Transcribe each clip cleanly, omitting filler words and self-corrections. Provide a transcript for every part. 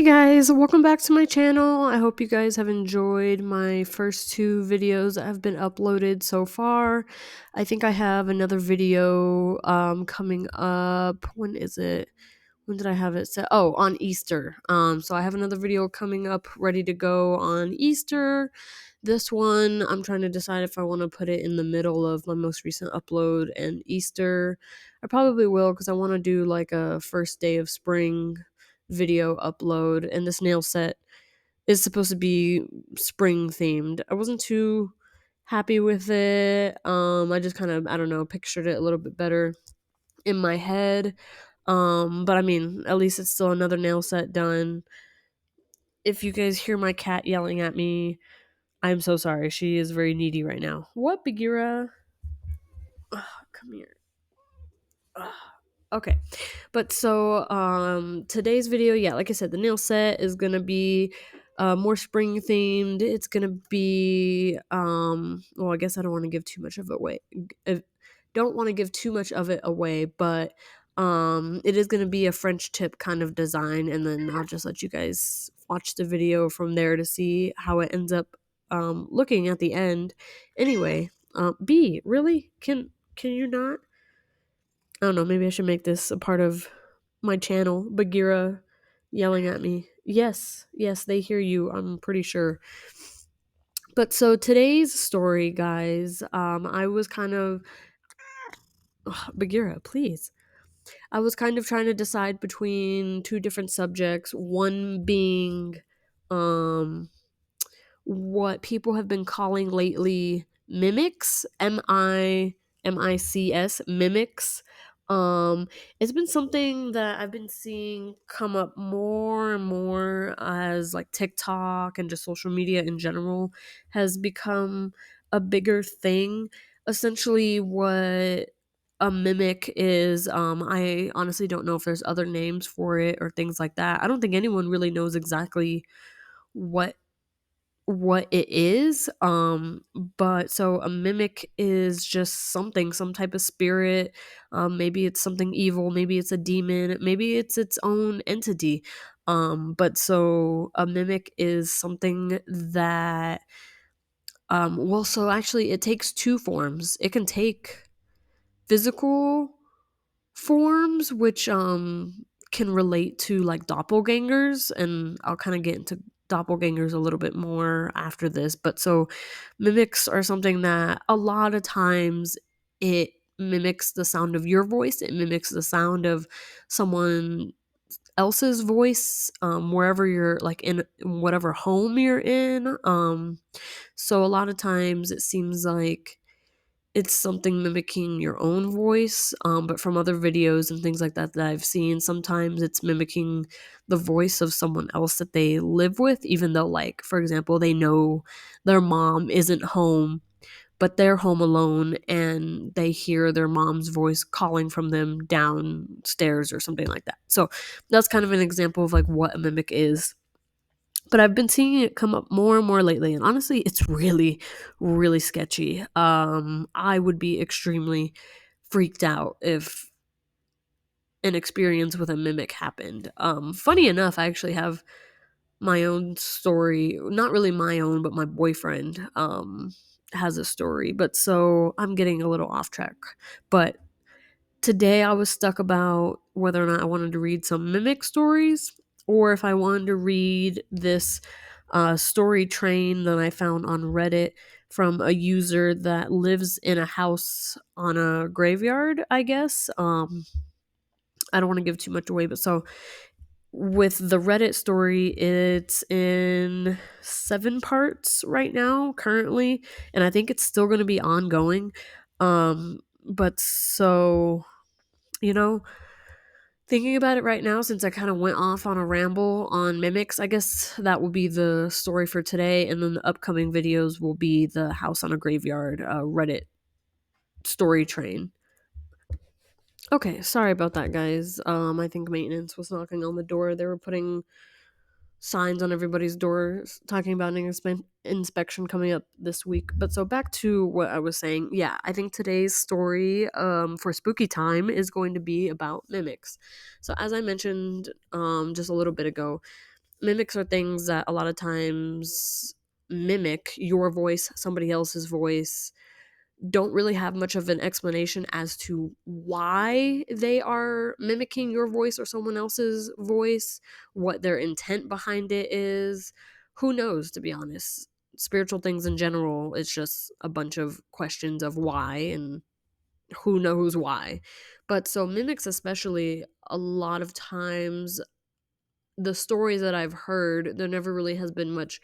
Hey guys, welcome back to my channel. I hope you guys have enjoyed my first two videos that have been uploaded so far. I think I have another video coming up. When is it? When did I have it set? Oh, on Easter. So I have another video coming up ready to go on Easter. This one, I'm trying to decide if I want to put it in the middle of my most recent upload and Easter. I probably will because I want to do like a first day of spring video upload, and this nail set is supposed to be spring themed. I wasn't too happy with it. I just kind of, I don't know, pictured it a little bit better in my head. But I mean, at least it's still another nail set done. If you guys hear my cat yelling at me, I'm so sorry. She is very needy right now. What, Bagheera? Ugh, come here. Ugh. Okay. But so today's video, yeah, like I said, the nail set is gonna be more spring themed. It's gonna be well, I guess I don't want to give too much of it away. Don't want to give too much of it away, but it is gonna be a French tip kind of design, and then I'll just let you guys watch the video from there to see how it ends up looking at the end. Anyway, B, really? Can you not? I don't know, maybe I should make this a part of my channel. Bagheera yelling at me. Yes, yes, they hear you, I'm pretty sure. But so today's story, guys, I was kind of Bagheera, please. I was kind of trying to decide between two different subjects, one being um what people have been calling lately mimics, M-I-M-I-C-S, mimics. It's been something that I've been seeing come up more and more as like TikTok and just social media in general has become a bigger thing. Essentially, what a mimic is, I honestly don't know if there's other names for it or things like that. I don't think anyone really knows exactly what what it is. But so a mimic is just something, some type of spirit. Maybe it's something evil, maybe it's a demon, maybe it's its own entity. But so a mimic is something that well, so actually it takes two forms. It can take physical forms, which can relate to like doppelgangers, and I'll kind of get into doppelgangers a little bit more after this. But so mimics are something that a lot of times it mimics the sound of your voice, it mimics the sound of someone else's voice, wherever you're, like in whatever home you're in. So a lot of times it seems like it's something mimicking your own voice, but from other videos and things like that that I've seen, sometimes it's mimicking the voice of someone else that they live with, even though, like, for example, they know their mom isn't home, but they're home alone and they hear their mom's voice calling from them downstairs or something like that. So that's kind of an example of like what a mimic is. But I've been seeing it come up more and more lately, and honestly, it's really, really sketchy. I would be extremely freaked out if an experience with a mimic happened. Funny enough, I actually have my own story. Not really my own, but my boyfriend has a story. But so I'm getting a little off track. But today I was stuck about whether or not I wanted to read some mimic stories or if I wanted to read this story train that I found on Reddit from a user that lives in a house on a graveyard, I guess. I don't want to give too much away, but so with the Reddit story, it's in 7 parts right now, currently, and I think it's still going to be ongoing. But so, you know, thinking about it right now, since I kind of went off on a ramble on mimics, I guess that will be the story for today, and then the upcoming videos will be the house on a graveyard Reddit story train. Okay, sorry about that, guys. I think maintenance was knocking on the door. They were putting signs on everybody's doors talking about an inspection coming up this week. But so back to what I was saying. Yeah, I think today's story for spooky time is going to be about mimics. So as I mentioned just a little bit ago, mimics are things that a lot of times mimic your voice, somebody else's voice, don't really have much of an explanation as to why they are mimicking your voice or someone else's voice, what their intent behind it is. Who knows, to be honest? Spiritual things in general, it's just a bunch of questions of why and who knows why. But so mimics, especially, a lot of times, the stories that I've heard, there never really has been much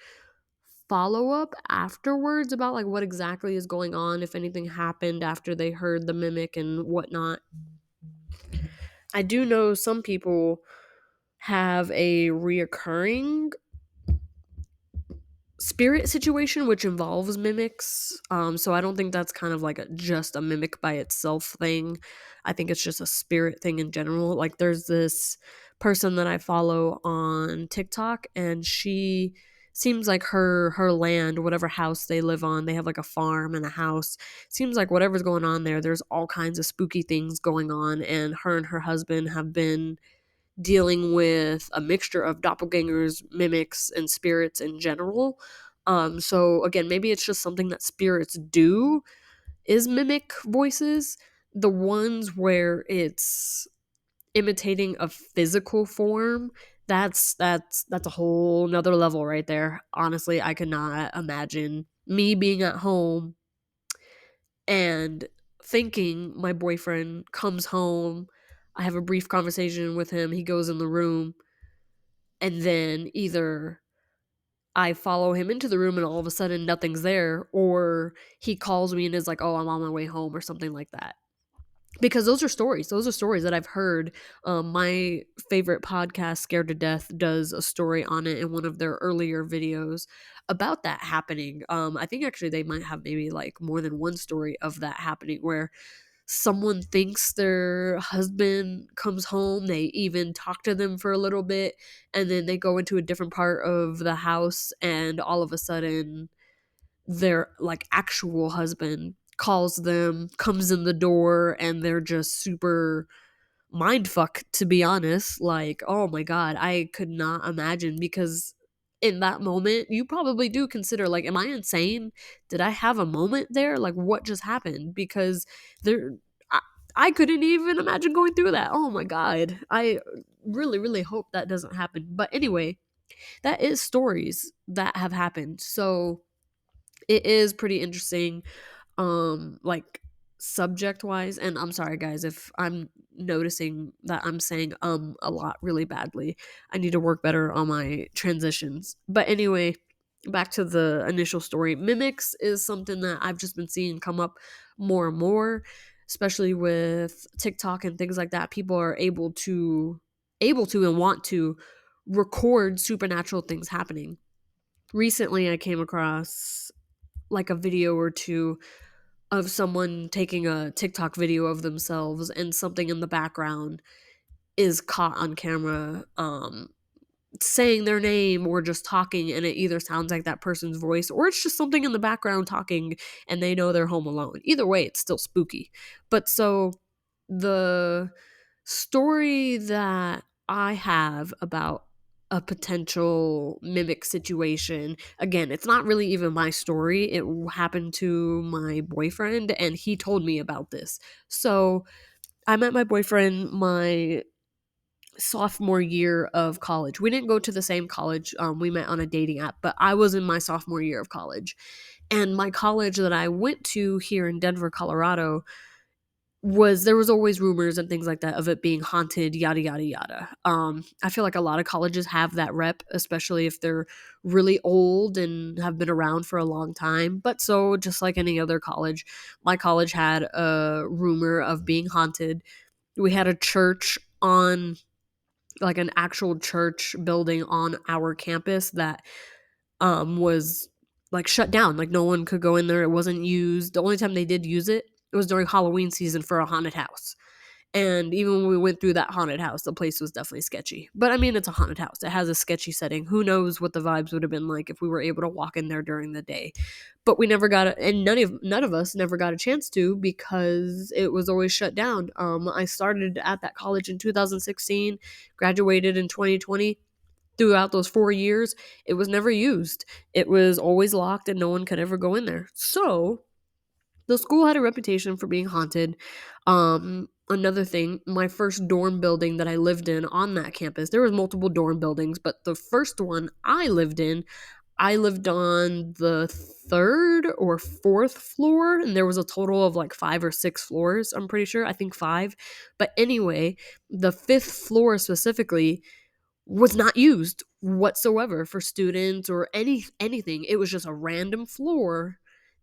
follow up afterwards about like what exactly is going on, if anything happened after they heard the mimic and whatnot. I do know some people have a reoccurring spirit situation which involves mimics. So I don't think that's kind of like just a mimic by itself thing. I think it's just a spirit thing in general. Like there's this person that I follow on TikTok, and she seems like her land, whatever house they live on, they have like a farm and a house. Seems like whatever's going on there, there's all kinds of spooky things going on, and her and her husband have been dealing with a mixture of doppelgangers, mimics, and spirits in general. So again, maybe it's just something that spirits do, is mimic voices. The ones where it's imitating a physical form, that's a whole nother level right there. Honestly, I could not imagine me being at home and thinking my boyfriend comes home. I have a brief conversation with him. He goes in the room, and then either I follow him into the room and all of a sudden nothing's there, or he calls me and is like, "Oh, I'm on my way home," or something like that. Because those are stories. Those are stories that I've heard. My favorite podcast, Scared to Death, does a story on it in one of their earlier videos about that happening. I think actually they might have maybe like more than one story of that happening where someone thinks their husband comes home, they even talk to them for a little bit, and then they go into a different part of the house, and all of a sudden their like actual husband calls them, comes in the door, and they're just super mind fuck, to be honest. Like, oh my god, I could not imagine, because in that moment you probably do consider like, am I insane? Did I have a moment there? Like, what just happened? Because there I, I couldn't even imagine going through that. Oh my god, I really hope that doesn't happen. But anyway, that is stories that have happened, so it is pretty interesting, like subject wise. And I'm sorry guys if I'm noticing that I'm saying a lot really badly. I need to work better on my transitions. But anyway, back to the initial story. Mimics is something that I've just been seeing come up more and more, especially with TikTok and things like that. People are able to and want to record supernatural things happening. Recently I came across like a video or two of someone taking a TikTok video of themselves, and something in the background is caught on camera saying their name or just talking, and it either sounds like that person's voice or it's just something in the background talking and they know they're home alone. Either way, it's still spooky. But so the story that I have about a potential mimic situation, again, it's not really even my story. It happened to my boyfriend and he told me about this. So I met my boyfriend my sophomore year of college. We didn't go to the same college. We met on a dating app, but I was in my sophomore year of college. And my college that I went to here in Denver, Colorado, there was always rumors and things like that of it being haunted, yada yada yada. I feel like a lot of colleges have that rep, especially if they're really old and have been around for a long time. But so just like any other college, my college had a rumor of being haunted. We had a church on, like an actual church building on our campus that was like shut down. Like no one could go in there. It wasn't used. The only time they did use it, it was during Halloween season for a haunted house. And even when we went through that haunted house, the place was definitely sketchy. But I mean, it's a haunted house. It has a sketchy setting. Who knows what the vibes would have been like if we were able to walk in there during the day. But we never got it, and none of us never got a chance to, because it was always shut down. I started at that college in 2016, graduated in 2020. throughout those 4 years, it was never used. It was always locked and no one could ever go in there. So the school had a reputation for being haunted. Another thing, my first dorm building that I lived in on that campus, there was multiple dorm buildings, but the first one I lived on the third or fourth floor, and there was a total of like 5 or 6 floors, I'm pretty sure. I think five. But anyway, the fifth floor specifically was not used whatsoever for students or anything. It was just a random floor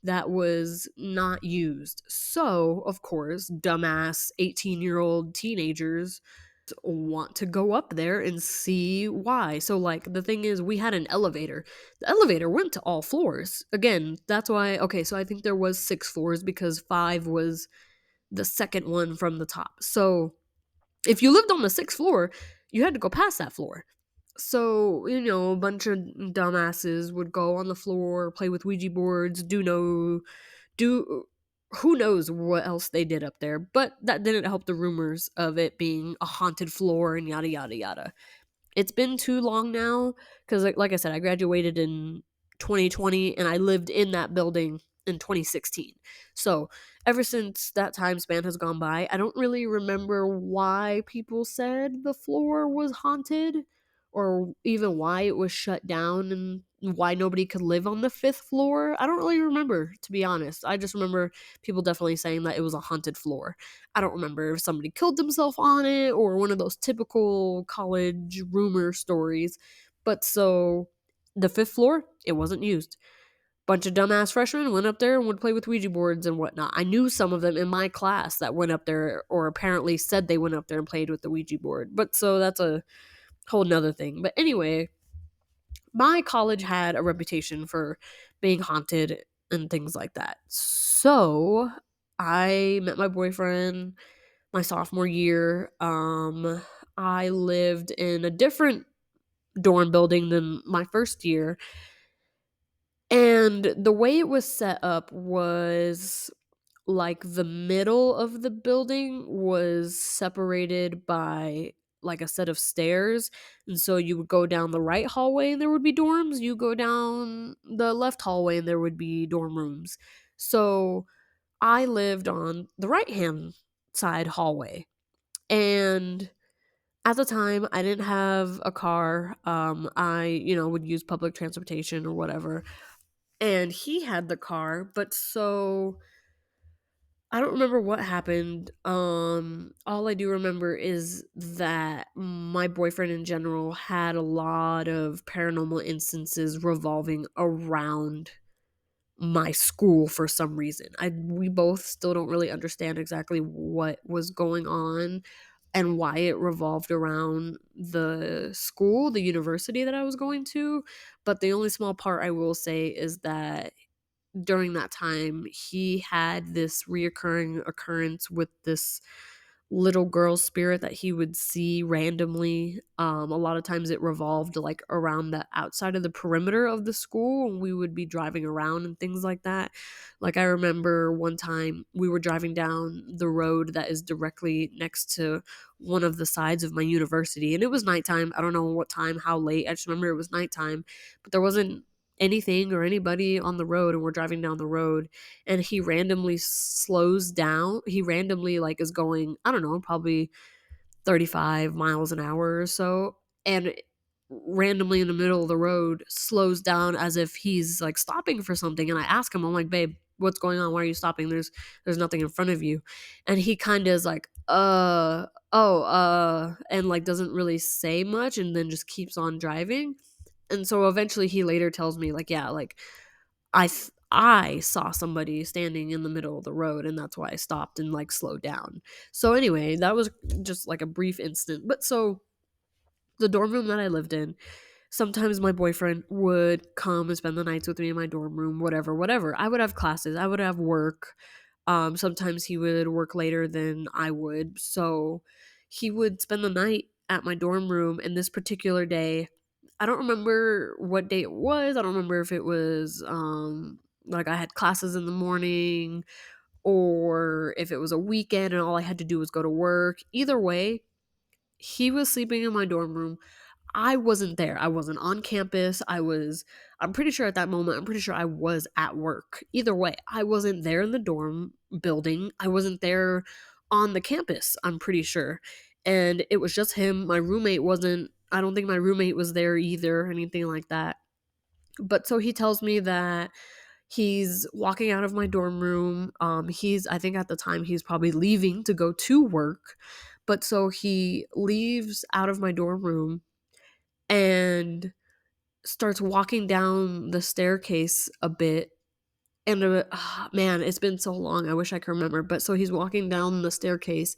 that was not used. So, of course, dumbass 18-year-old teenagers want to go up there and see why. So, like, the thing is, we had an elevator. The elevator went to all floors. Again, that's why, okay, so I think there was 6 floors because 5 was the second one from the top. So, if you lived on the 6th floor, you had to go past that floor. So, a bunch of dumbasses would go on the floor, play with Ouija boards, do who knows what else they did up there, but that didn't help the rumors of it being a haunted floor and yada yada yada. It's been too long now because, like I said, I graduated in 2020 and I lived in that building in 2016. So ever since that time span has gone by, I don't really remember why people said the floor was haunted or even why it was shut down and why nobody could live on the fifth floor. I don't really remember, to be honest. I just remember people definitely saying that it was a haunted floor. I don't remember if somebody killed themselves on it or one of those typical college rumor stories. But so the fifth floor, it wasn't used. Bunch of dumbass freshmen went up there and would play with Ouija boards and whatnot. I knew some of them in my class that went up there or apparently said they went up there and played with the Ouija board. But so that's a whole nother thing. But anyway, my college had a reputation for being haunted and things like that. So I met my boyfriend my sophomore year. I lived in a different dorm building than my first year. And the way it was set up was like the middle of the building was separated by like a set of stairs. And so you would go down the right hallway and there would be dorms. You go down the left hallway and there would be dorm rooms. So I lived on the right hand side hallway. And at the time, I didn't have a car. I would use public transportation or whatever. And he had the car, but so I don't remember what happened. All I do remember is that my boyfriend in general had a lot of paranormal instances revolving around my school for some reason. We both still don't really understand exactly what was going on and why it revolved around the school, the university that I was going to. But the only small part I will say is that during that time, he had this reoccurring occurrence with this little girl spirit that he would see randomly. A lot of times it revolved like around the outside of the perimeter of the school, and we would be driving around and things like that. Like I remember one time we were driving down the road that is directly next to one of the sides of my university, and it was nighttime. I don't know what time, how late. I just remember it was nighttime, but there wasn't anything or anybody on the road, and we're driving down the road and he randomly slows down. He randomly like is going, I don't know, probably 35 miles an hour or so, and randomly in the middle of the road slows down as if he's like stopping for something. And I ask him, I'm like, babe, what's going on? Why are you stopping? There's nothing in front of you. And he kind of is like, and like doesn't really say much and then just keeps on driving. And so eventually he later tells me like, yeah, like I saw somebody standing in the middle of the road and that's why I stopped and like slowed down. So anyway, that was just like a brief instant. But so the dorm room that I lived in, sometimes my boyfriend would come and spend the nights with me in my dorm room, whatever. I would have classes, I would have work. Sometimes he would work later than I would. So he would spend the night at my dorm room. And this particular day, I don't remember what day it was. I don't remember if it was like I had classes in the morning or if it was a weekend and all I had to do was go to work. Either way, he was sleeping in my dorm room. I wasn't there. I wasn't on campus. I'm pretty sure at that moment, I'm pretty sure I was at work. Either way, I wasn't there in the dorm building. I wasn't there on the campus, I'm pretty sure. And it was just him. My roommate wasn't, I don't think my roommate was there either, or anything like that. But so he tells me that he's walking out of my dorm room. I think at the time he's probably leaving to go to work. But so he leaves out of my dorm room and starts walking down the staircase a bit. And man, it's been so long. I wish I could remember. But so he's walking down the staircase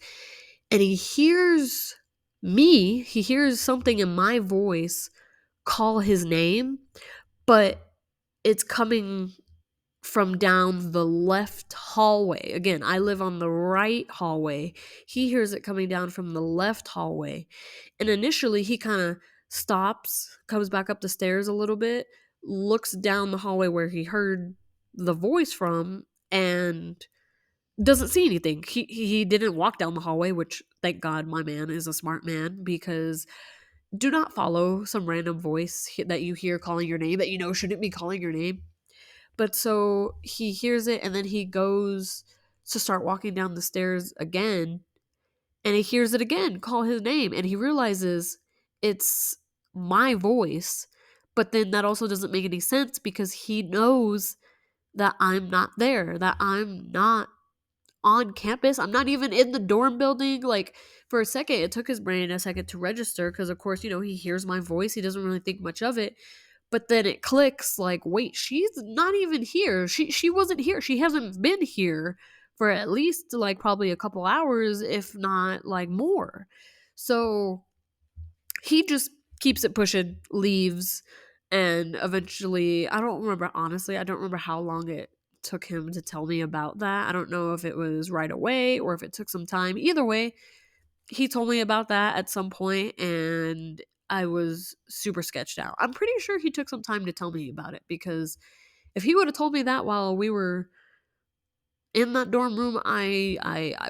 and he hears me. He hears something in my voice call his name, but it's coming from down the left hallway. Again, I live on the right hallway. He hears it coming down from the left hallway. And initially, he kind of stops, comes back up the stairs a little bit, looks down the hallway where he heard the voice from, and doesn't see anything. He didn't walk down the hallway, which thank God my man is a smart man, because do not follow some random voice that you hear calling your name that you know shouldn't be calling your name. But so he hears it and then he goes to start walking down the stairs again and he hears it again call his name and he realizes it's my voice. But then that also doesn't make any sense because he knows that I'm not there, that I'm not on campus. I'm not even in the dorm building. Like, for a second, it took his brain a second to register because, of course, he hears my voice. He doesn't really think much of it. But then it clicks like, wait, she's not even here. She wasn't here. She hasn't been here for at least like probably a couple hours, if not like more. So he just keeps it pushing, leaves, and eventually, I don't remember, honestly, I don't remember how long it took him to tell me about that. I don't know if it was right away or if it took some time. Either way, he told me about that at some point and I was super sketched out. I'm pretty sure he took some time to tell me about it because if he would have told me that while we were in that dorm room, I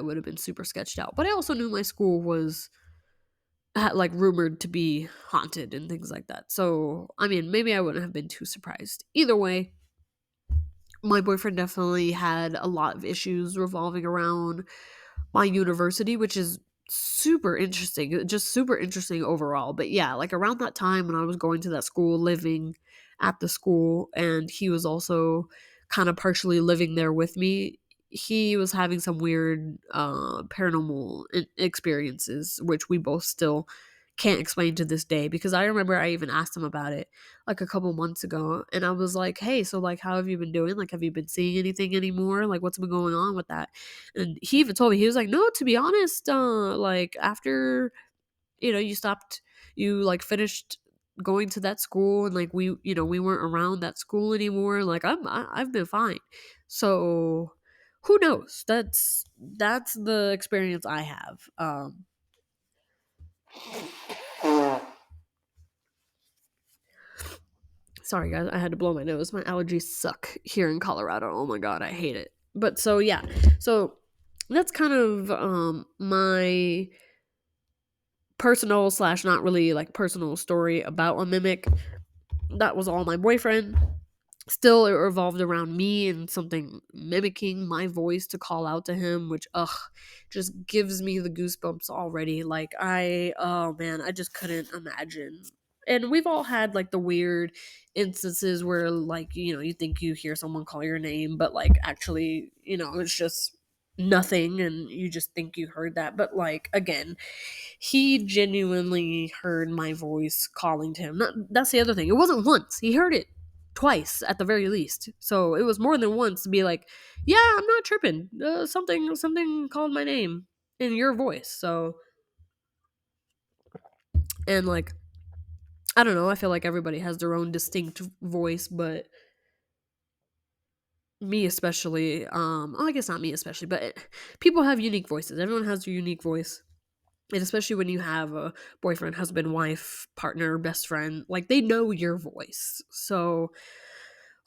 would have been super sketched out. But I also knew my school was like rumored to be haunted and things like that. So, I mean, maybe I wouldn't have been too surprised. Either way, my boyfriend definitely had a lot of issues revolving around my university, which is super interesting, just super interesting overall. But yeah, like around that time when I was going to that school, living at the school, and he was also kind of partially living there with me, he was having some weird paranormal experiences, which we both still can't explain to this day because I remember I even asked him about it like a couple months ago and I was like, hey, so like how have you been doing, like have you been seeing anything anymore, like what's been going on with that? And he even told me, he was like, no, to be honest, like after you stopped, you like finished going to that school and like we weren't around that school anymore, like I've been fine. So who knows, that's the experience I have. Sorry, guys, I had to blow my nose. My allergies suck here in Colorado. Oh my god, I hate it. But so yeah, so that's kind of my personal slash not really like personal story about a mimic. That was all my boyfriend. Still, it revolved around me and something mimicking my voice to call out to him, which just gives me the goosebumps already. Like oh man, I just couldn't imagine. And we've all had like the weird instances where like you think you hear someone call your name, but like actually it's just nothing, and you just think you heard that. But like again, he genuinely heard my voice calling to him. That's the other thing. It wasn't once. He heard it twice at the very least. So it was more than once to be like, "Yeah, I'm not tripping. Something called my name in your voice." So and like I don't know. I feel like everybody has their own distinct voice, but me especially. I guess not me especially, but people have unique voices. Everyone has a unique voice. And especially when you have a boyfriend, husband, wife, partner, best friend, like they know your voice. So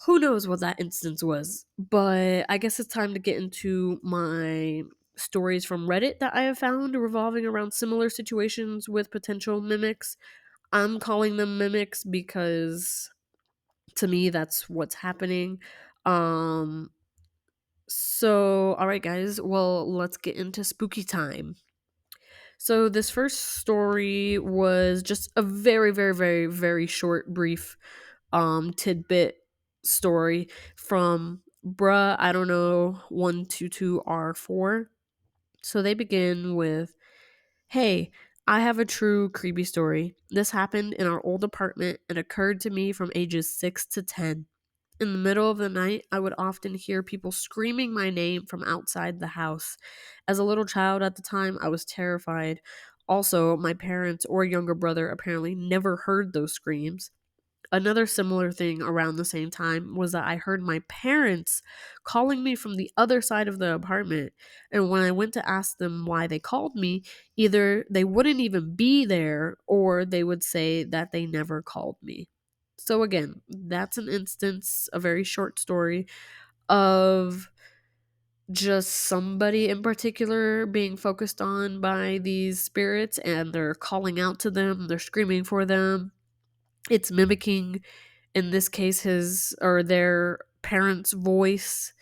who knows what that instance was. But I guess it's time to get into my stories from Reddit that I have found revolving around similar situations with potential mimics. I'm calling them mimics because to me that's what's happening. Um all right guys, well, let's get into spooky time. So this first story was just a very very very very short brief tidbit story from Bruh, I don't know, 122r4. So they begin with, "Hey, I have a true creepy story. This happened in our old apartment and occurred to me from ages 6 to 10. In the middle of the night, I would often hear people screaming my name from outside the house. As a little child at the time, I was terrified. Also, my parents or younger brother apparently never heard those screams. Another similar thing around the same time was that I heard my parents calling me from the other side of the apartment. And when I went to ask them why they called me, either they wouldn't even be there or they would say that they never called me." So, again, that's an instance, a very short story of just somebody in particular being focused on by these spirits and they're calling out to them, they're screaming for them. It's mimicking, in this case, his or their parents' voice,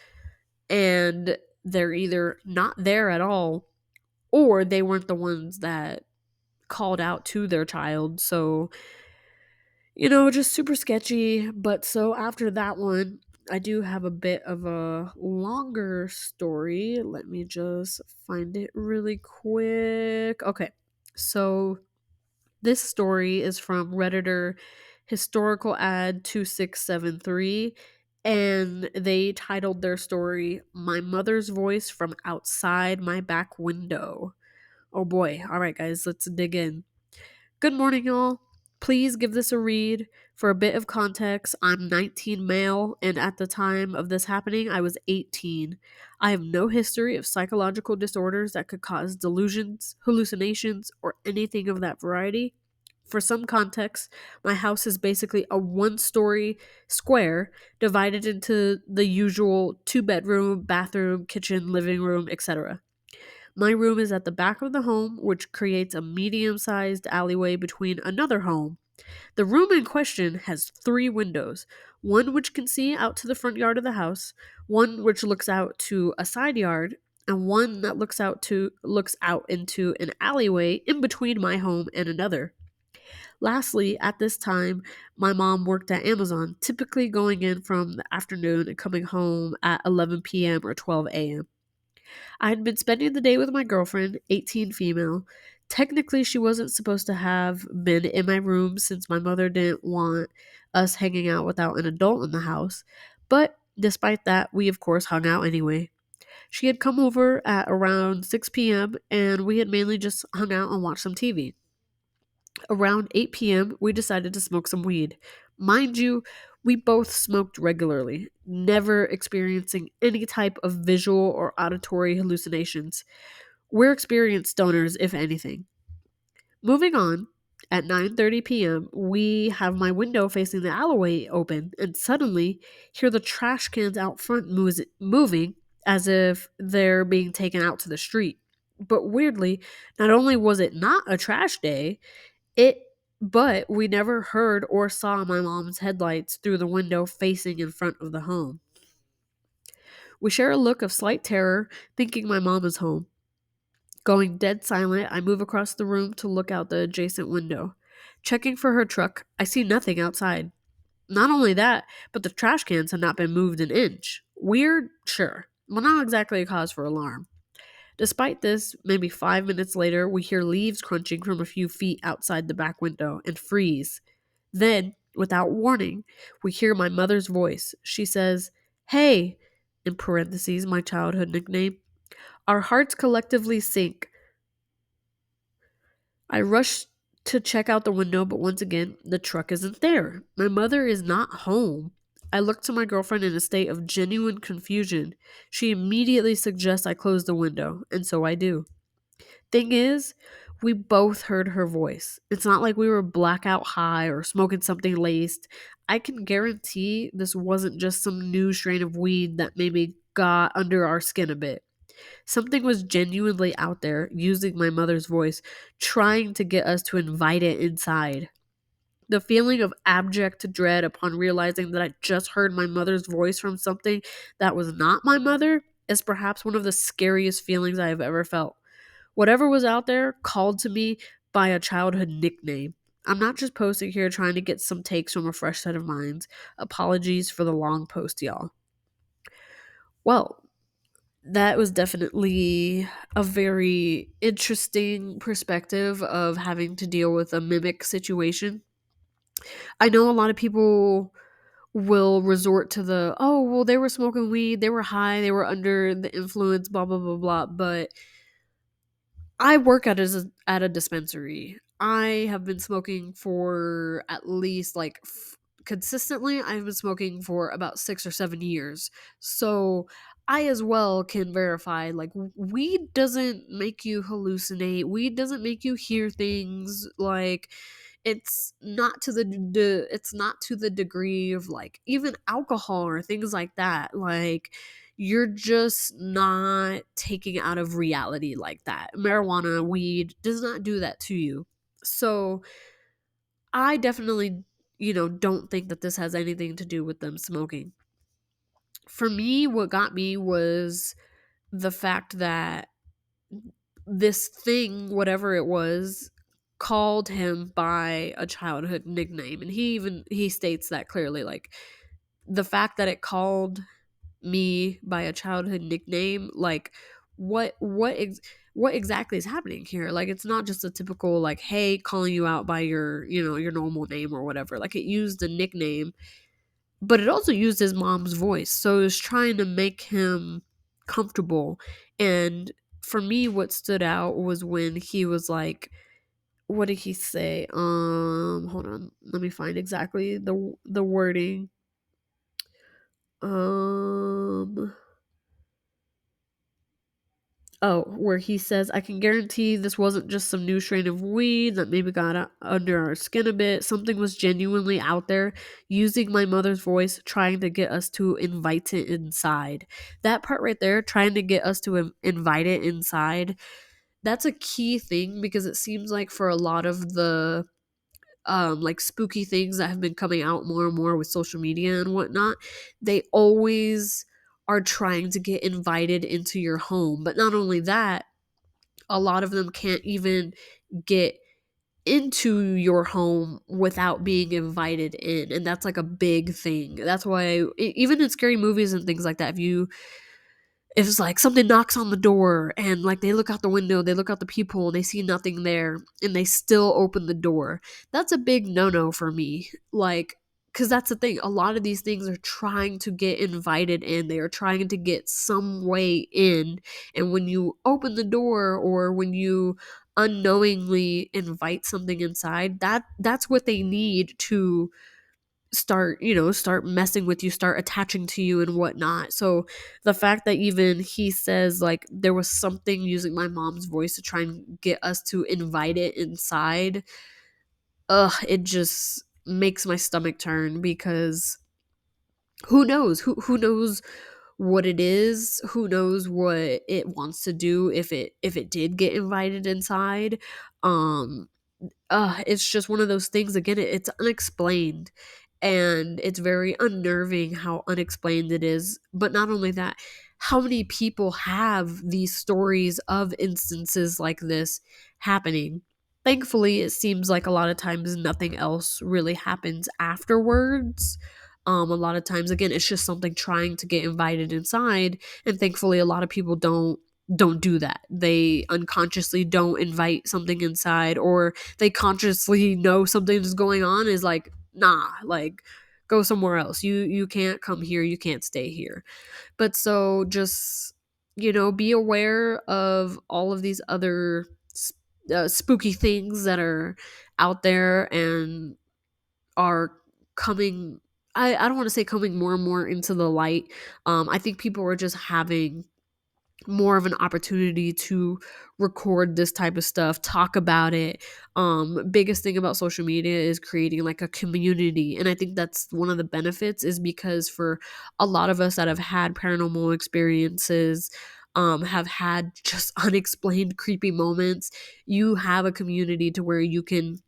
and they're either not there at all or they weren't the ones that called out to their child. So, just super sketchy. But so after that one, I do have a bit of a longer story. Let me just find it really quick. Okay. So this story is from Redditor Historical-ad-2673, and they titled their story "My Mother's Voice from Outside My Back Window." Oh boy. All right, guys, let's dig in. "Good morning, y'all. Please give this a read. For a bit of context, I'm 19 male, and at the time of this happening, I was 18. I have no history of psychological disorders that could cause delusions, hallucinations, or anything of that variety. For some context, my house is basically a one-story square divided into the usual two-bedroom, bathroom, kitchen, living room, etc. My room is at the back of the home, which creates a medium sized alleyway between another home. The room in question has three windows, one which can see out to the front yard of the house, one which looks out to a side yard, and one that looks out into an alleyway in between my home and another. Lastly, at this time, my mom worked at Amazon, typically going in from the afternoon and coming home at 11 p.m. or 12 a.m. I had been spending the day with my girlfriend, 18 female. Technically, she wasn't supposed to have been in my room since my mother didn't want us hanging out without an adult in the house. But despite that, we of course hung out anyway. She had come over at around 6 p.m., and we had mainly just hung out and watched some TV. Around 8 p.m., we decided to smoke some weed. Mind you, we both smoked regularly, never experiencing any type of visual or auditory hallucinations. We're experienced stoners, if anything. Moving on, at 9:30 p.m., we have my window facing the alleyway open and suddenly hear the trash cans out front moving as if they're being taken out to the street. But weirdly, not only was it not a trash day, it but we never heard or saw my mom's headlights through the window facing in front of the home. We share a look of slight terror, thinking my mom is home. Going dead silent, I move across the room to look out the adjacent window. Checking for her truck, I see nothing outside. Not only that, but the trash cans had not been moved an inch. Weird? Sure, but not exactly a cause for alarm. Despite this, maybe 5 minutes later, we hear leaves crunching from a few feet outside the back window and freeze. Then, without warning, we hear my mother's voice. She says, "Hey," in parentheses, my childhood nickname. Our hearts collectively sink. I rush to check out the window, but once again, the truck isn't there. My mother is not home. I look to my girlfriend in a state of genuine confusion. She immediately suggests I close the window, and so I do. Thing is, we both heard her voice. It's not like we were blackout high or smoking something laced. I can guarantee this wasn't just some new strain of weed that maybe got under our skin a bit. Something was genuinely out there using my mother's voice, trying to get us to invite it inside. The feeling of abject dread upon realizing that I just heard my mother's voice from something that was not my mother is perhaps one of the scariest feelings I have ever felt. Whatever was out there called to me by a childhood nickname. I'm not just posting here trying to get some takes from a fresh set of minds. Apologies for the long post, y'all. Well, that was definitely a very interesting perspective of having to deal with a mimic situation. I know a lot of people will resort to the, oh, well, they were smoking weed, they were high, they were under the influence, blah, blah, blah, blah. But I work at a dispensary. I have been smoking for at least consistently. I've been smoking for about 6 or 7 years. So I as well can verify like weed doesn't make you hallucinate. Weed doesn't make you hear things like it's not to the degree of like even alcohol or things like that. Like you're just not taking out of reality like that. Marijuana, weed does not do that to you. So I definitely, don't think that this has anything to do with them smoking. For me, what got me was the fact that this thing, whatever it was, called him by a childhood nickname. And he states that clearly. Like the fact that it called me by a childhood nickname, like what what ex- what exactly is happening here? Like it's not just a typical like, hey, calling you out by your, your normal name or whatever. Like it used a nickname, but it also used his mom's voice. So it was trying to make him comfortable. And for me, what stood out was when he was like, what did he say? Hold on. Let me find exactly the wording. Um Oh, where he says, I can guarantee this wasn't just some new strain of weed that maybe got under our skin a bit. Something was genuinely out there using my mother's voice, trying to get us to invite it inside. That part right there, trying to get us to invite it inside, that's a key thing because it seems like for a lot of the like spooky things that have been coming out more and more with social media and whatnot, they always are trying to get invited into your home. But not only that, a lot of them can't even get into your home without being invited in, and that's like a big thing. That's why even in scary movies and things like that, if it's like something knocks on the door and like they look out the window, they look out the peephole and they see nothing there and they still open the door, that's a big no-no for me. Like, because that's the thing, a lot of these things are trying to get invited in, they are trying to get some way in. And when you open the door or when you unknowingly invite something inside, that's what they need to start messing with you, start attaching to you and whatnot. So the fact that even he says like there was something using my mom's voice to try and get us to invite it inside, it just makes my stomach turn because who knows what it is, who knows what it wants to do if it did get invited inside. um it's just one of those things, again, it's unexplained, and it's very unnerving how unexplained it is. But not only that, how many people have these stories of instances like this happening? Thankfully, it seems like a lot of times nothing else really happens afterwards. A lot of times, again, it's just something trying to get invited inside, and thankfully a lot of people don't do that. They unconsciously don't invite something inside, or they consciously know something is going on, is like, nah, like go somewhere else. You can't come here, you can't stay here. But so just, be aware of all of these other spooky things that are out there and are coming. I don't want to say coming more and more into the light. I think people are just having more of an opportunity to record this type of stuff, talk about it. Biggest thing about social media is creating like a community, and I think that's one of the benefits, is because for a lot of us that have had paranormal experiences, have had just unexplained creepy moments, you have a community to where you can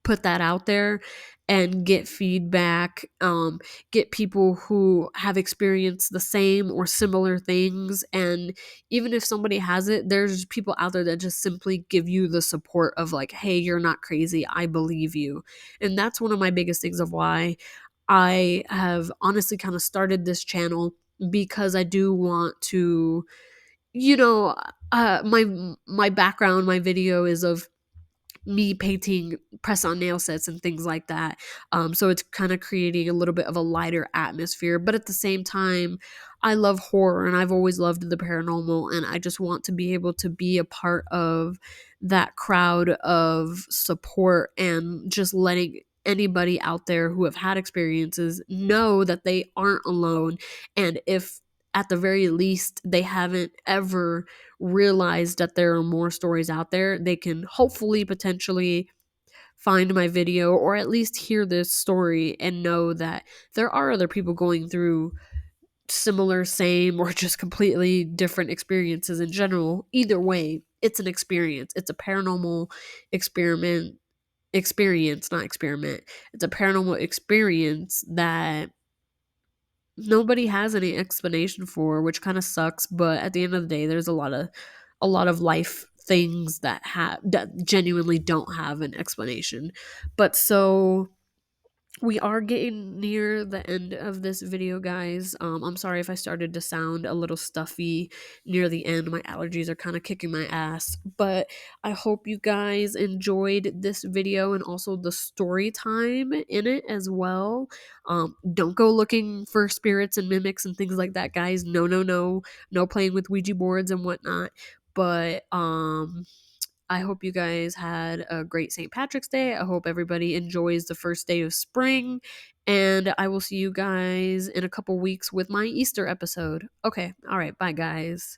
put that out there and get feedback, get people who have experienced the same or similar things. And even if somebody has it, there's people out there that just simply give you the support of like, hey, you're not crazy, I believe you. And that's one of my biggest things of why I have honestly kind of started this channel, because I do want to, you know, my background, my video is of me painting press on nail sets and things like that. So it's kind of creating a little bit of a lighter atmosphere. But at the same time, I love horror and I've always loved the paranormal. And I just want to be able to be a part of that crowd of support and just letting anybody out there who have had experiences know that they aren't alone. And if at the very least they haven't ever realize that there are more stories out there, they can hopefully potentially find my video or at least hear this story and know that there are other people going through similar, same, or just completely different experiences in general. Either way, it's an experience. It's a paranormal experiment experience, not experiment. It's a paranormal experience that nobody has any explanation for, which kind of sucks. But at the end of the day, there's a lot of life things that genuinely don't have an explanation. But so we are getting near the end of this video, guys. I'm sorry if I started to sound a little stuffy near the end. My allergies are kind of kicking my ass. But I hope you guys enjoyed this video and also the story time in it as well. Don't go looking for spirits and mimics and things like that, guys. No, no, no. No playing with Ouija boards and whatnot. But I hope you guys had a great St. Patrick's Day. I hope everybody enjoys the first day of spring. And I will see you guys in a couple weeks with my Easter episode. Okay. All right. Bye, guys.